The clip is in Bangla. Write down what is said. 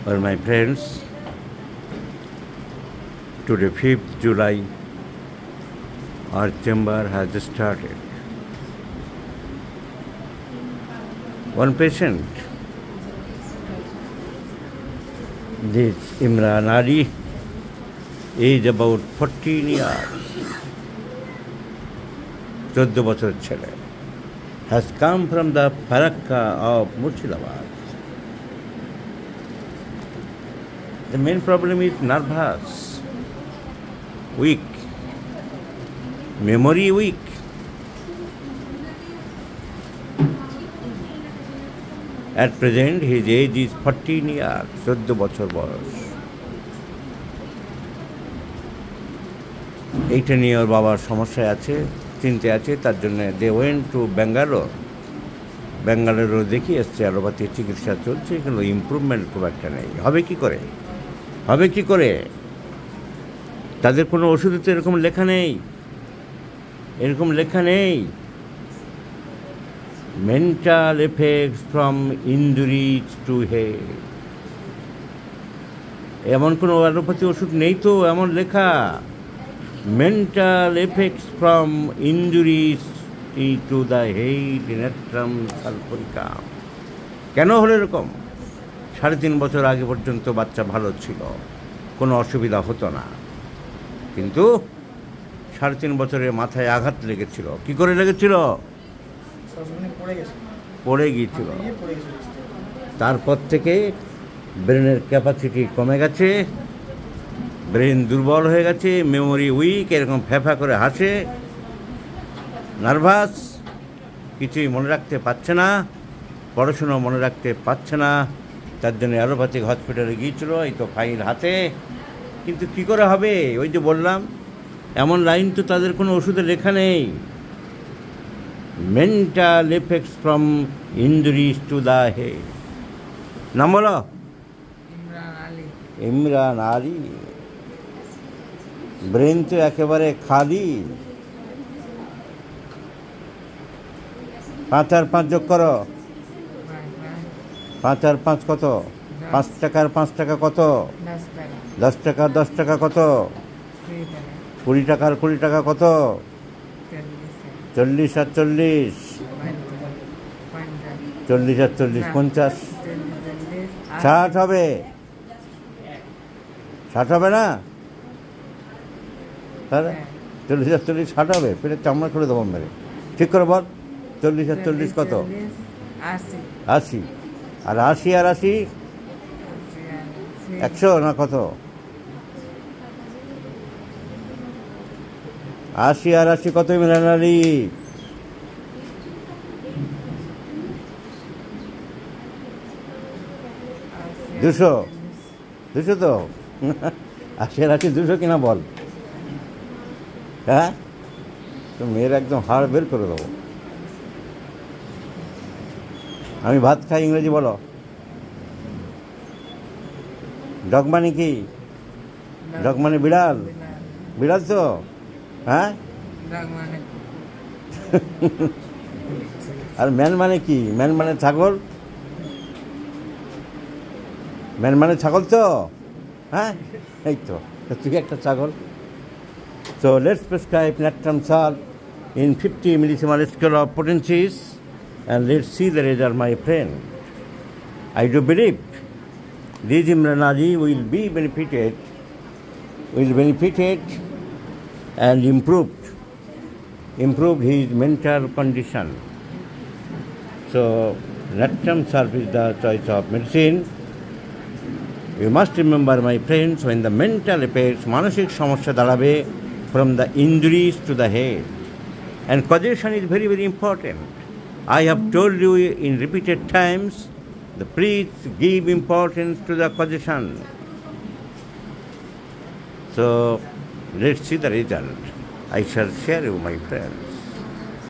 Well, my friends, today 5th July, our chamber has started. One patient, this Imran Ali, age about 14 years, 14 বছর ছেলে, has come from the Farakka of Murshidabad. The main problem is nervous, weak, memory weak. At present, his age is 14 years, 14 বছর বয়স। এইটা নিয়ে ওর বাবার সমস্যায় আছে, চিন্তা আছে, তার জন্য দে ওয়েন্ট টু ব্যাঙ্গালোর। ব্যাঙ্গালোরও দেখি এসছে, অ্যালোপ্যাথি চিকিৎসা চলছে, কিন্তু ইমপ্রুভমেন্ট খুব একটা নেই। হবে কি করে? তাদের কোনো ওষুধে তো এরকম লেখা নেই। Mental effects from injuries to head, এমন কোনো অ্যালোপ্যাথি ওষুধ নেই তো, এমন লেখা mental effects from injuries to the head natrum সালফোরিকাম। কেন হলো এরকম? 3.5 বছর আগে পর্যন্ত বাচ্চা ভালো ছিল, কোনো অসুবিধা হতো না, কিন্তু 3.5 বছরে মাথায় আঘাত লেগেছিল। কি করে লেগেছিল? পড়ে গিয়েছিল। তারপর থেকে ব্রেনের ক্যাপাসিটি কমে গেছে, ব্রেন দুর্বল হয়ে গেছে, মেমোরি উইক, এরকম ফ্যাফা করে হাসে, নার্ভাস, কিছুই মনে রাখতে পারছে না, পড়াশুনো মনে রাখতে পারছে না। তার জন্য অ্যালোপ্যাথিক হসপিটালে গিয়েছিল, এই তো ফাইল হাতে। কিন্তু কি করে হবে? ওই যে বললাম, এমন লাইন তো তাদের কোনো ওষুধে লেখা নেই। Mental effects from injuries to the head. নাম বলো? ইমরান আলী। ব্রেন তো একেবারে খালি। 5 আর 5 যোগ করো। 5 আর 5 কত? 5 টাকার 5 টাকা কত? 10 টাকা 10 টাকা কত? 20 টাকার 20 টাকা কত? 40 আর 40, 40 আর 40 50, 60 হবে। 60 হবে না? তাহলে 40 আর 40 60 হবে। পেটের চামড়া করে দেবো মেরে। ঠিক করে বল, 40 আর 40 কত? 80। আর 80 আর 80 100 না কত? 80 আর 80 কত ইমরান আলী? 200। 200 তো? 80 আর 80 200 কিনা বল? হ্যাঁ, তো মেয়ের একদম হাড় বের করে দেবো। আমি ভাত খাই, ইংরেজি বলো। ডগ মানে কি? ডগ মানে বিড়াল। বিড়াল তো? হ্যাঁ। আর ম্যান মানে কি? ম্যান মানে ছাগল। ম্যান মানে ছাগল তো? হ্যাঁ, এই তো, তুই একটা ছাগল। So let's prescribe natrum salt in 50 millisievert scale of potencies, and let's see the result, my friend. I do believe this Imran Ali will be benefited and improved his mental condition. So natrum salt is the choice of medicine. You must remember, my friends, when the mental effects, মানসিক সমস্যা দাঁড়াবে, from the injuries to the head, and causation is very, very important. I have told you in repeated times, please give importance to the causation. So let's see the result. I shall share you, my friends.